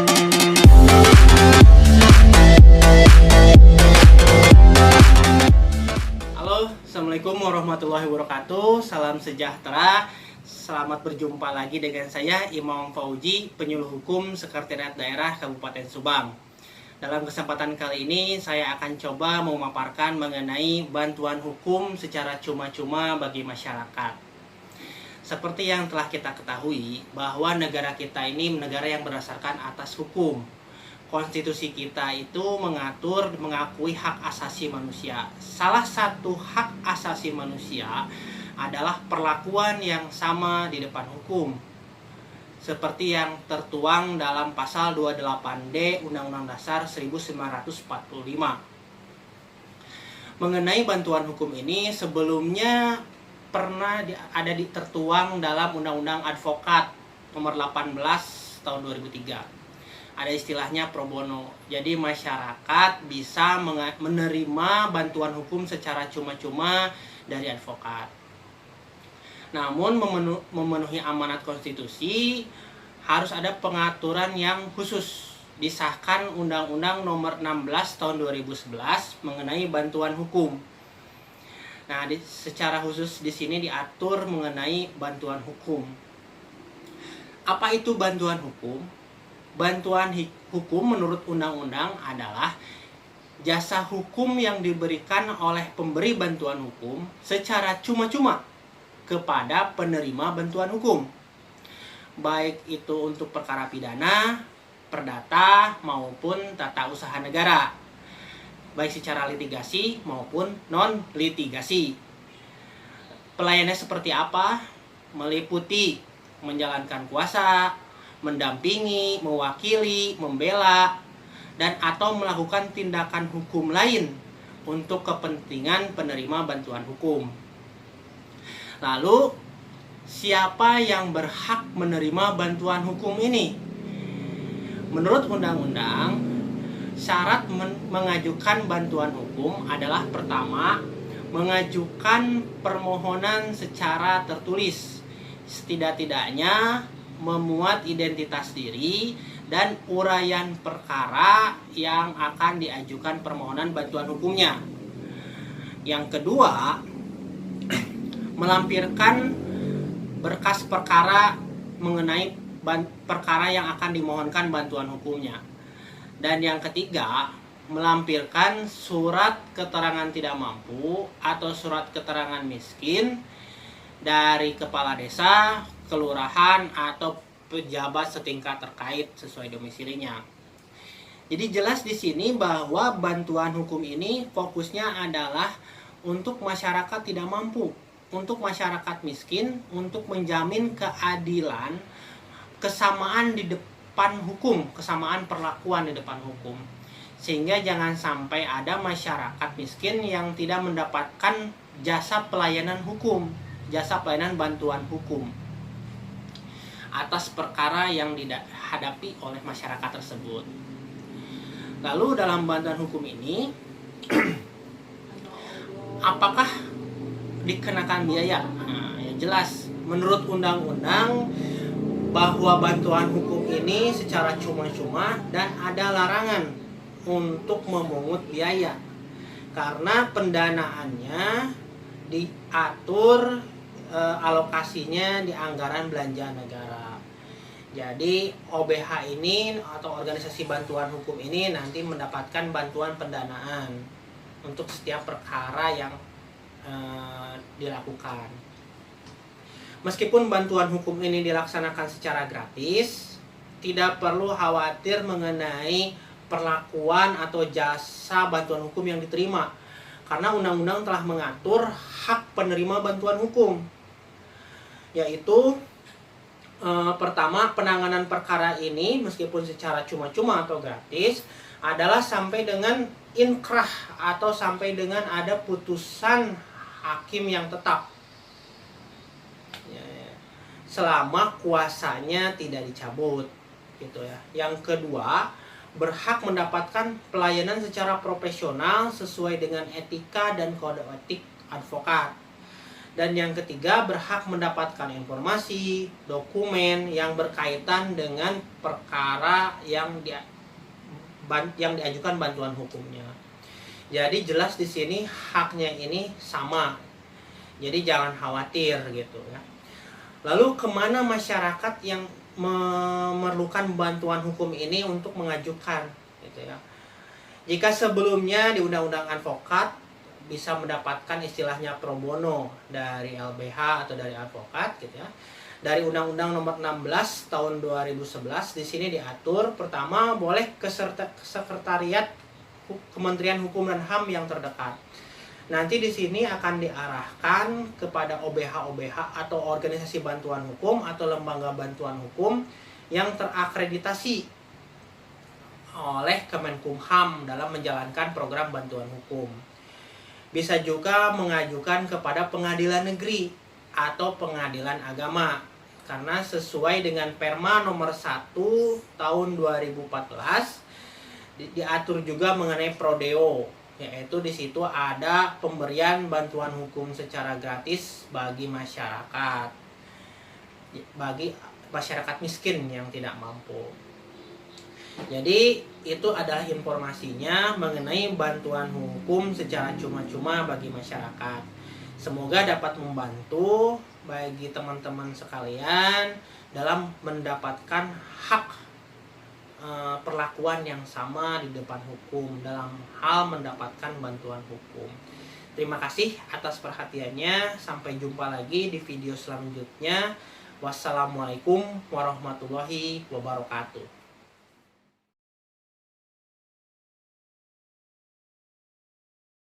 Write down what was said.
Halo, Assalamualaikum warahmatullahi wabarakatuh. Salam sejahtera. Selamat berjumpa lagi dengan saya Imam Fauji, penyuluh hukum Sekretariat Daerah Kabupaten Subang. Dalam kesempatan kali ini saya akan coba memaparkan mengenai bantuan hukum secara cuma-cuma bagi masyarakat. Seperti yang telah kita ketahui bahwa negara kita ini negara yang berdasarkan atas hukum. Konstitusi kita itu mengakui hak asasi manusia. Salah satu hak asasi manusia adalah perlakuan yang sama di depan hukum. Seperti yang tertuang dalam pasal 28D Undang-Undang Dasar 1945. Mengenai bantuan hukum ini sebelumnya pernah tertuang dalam Undang-Undang Advokat nomor 18 tahun 2003. Ada istilahnya pro bono. Jadi masyarakat bisa menerima bantuan hukum secara cuma-cuma dari advokat. Namun memenuhi amanat konstitusi harus ada pengaturan yang khusus. Disahkan Undang-Undang nomor 16 tahun 2011 mengenai bantuan hukum. Nah, secara khusus di sini diatur mengenai bantuan hukum. Apa itu bantuan hukum? Bantuan hukum menurut undang-undang adalah jasa hukum yang diberikan oleh pemberi bantuan hukum secara cuma-cuma kepada penerima bantuan hukum. Baik itu untuk perkara pidana, perdata, maupun tata usaha negara. Baik secara litigasi maupun non-litigasi. Pelayanannya seperti apa? Meliputi menjalankan kuasa, mendampingi, mewakili, membela, dan atau melakukan tindakan hukum lain untuk kepentingan penerima bantuan hukum. Lalu, siapa yang berhak menerima bantuan hukum ini? Menurut undang-undang, syarat mengajukan bantuan hukum adalah pertama, mengajukan permohonan secara tertulis. Setidak-tidaknya memuat identitas diri dan uraian perkara yang akan diajukan permohonan bantuan hukumnya. Yang kedua, melampirkan berkas perkara mengenai perkara yang akan dimohonkan bantuan hukumnya. Dan yang ketiga, melampirkan surat keterangan tidak mampu atau surat keterangan miskin dari kepala desa, kelurahan, atau pejabat setingkat terkait sesuai domisilinya. Jadi jelas di sini bahwa bantuan hukum ini fokusnya adalah untuk masyarakat tidak mampu, untuk masyarakat miskin, untuk menjamin keadilan, kesamaan di depan hukum, kesamaan perlakuan di depan hukum. Sehingga jangan sampai ada masyarakat miskin yang tidak mendapatkan jasa pelayanan hukum, jasa pelayanan bantuan hukum atas perkara yang dihadapi oleh masyarakat tersebut. Lalu dalam bantuan hukum ini apakah dikenakan biaya? Nah, ya jelas menurut undang-undang bahwa bantuan hukum ini secara cuma-cuma dan ada larangan untuk memungut biaya karena pendanaannya diatur alokasinya di anggaran belanja negara. Jadi OBH ini atau organisasi bantuan hukum ini nanti mendapatkan bantuan pendanaan untuk setiap perkara yang dilakukan. Meskipun bantuan hukum ini dilaksanakan secara gratis, tidak perlu khawatir mengenai perlakuan atau jasa bantuan hukum yang diterima karena undang-undang telah mengatur hak penerima bantuan hukum, yaitu pertama, penanganan perkara ini meskipun secara cuma-cuma atau gratis adalah sampai dengan inkrah atau sampai dengan ada putusan hakim yang tetap, selama kuasanya tidak dicabut, gitu ya. Yang kedua, berhak mendapatkan pelayanan secara profesional sesuai dengan etika dan kode etik advokat. Dan yang ketiga, berhak mendapatkan informasi, dokumen yang berkaitan dengan perkara yang diajukan bantuan hukumnya. Jadi jelas di sini haknya ini sama. Jadi jangan khawatir gitu ya. Lalu kemana masyarakat yang memerlukan bantuan hukum ini untuk mengajukan gitu ya. Jika sebelumnya di Undang-Undang Advokat bisa mendapatkan istilahnya pro bono dari LBH atau dari advokat gitu ya. Dari Undang-Undang Nomor 16 Tahun 2011 di sini diatur pertama boleh ke sekretariat Kementerian Hukum dan HAM yang terdekat. Nanti di sini akan diarahkan kepada OBH-OBH atau organisasi bantuan hukum atau lembaga bantuan hukum yang terakreditasi oleh Kemenkumham dalam menjalankan program bantuan hukum. Bisa juga mengajukan kepada pengadilan negeri atau pengadilan agama. Karena sesuai dengan Perma nomor 1 tahun 2014 diatur juga mengenai prodeo, yaitu di situ ada pemberian bantuan hukum secara gratis bagi masyarakat miskin yang tidak mampu. Jadi itu adalah informasinya mengenai bantuan hukum secara cuma-cuma bagi masyarakat. Semoga dapat membantu bagi teman-teman sekalian dalam mendapatkan hak perlakuan yang sama di depan hukum dalam hal mendapatkan bantuan hukum. Terima kasih atas perhatiannya. Sampai jumpa lagi di video selanjutnya. Wassalamualaikum warahmatullahi wabarakatuh.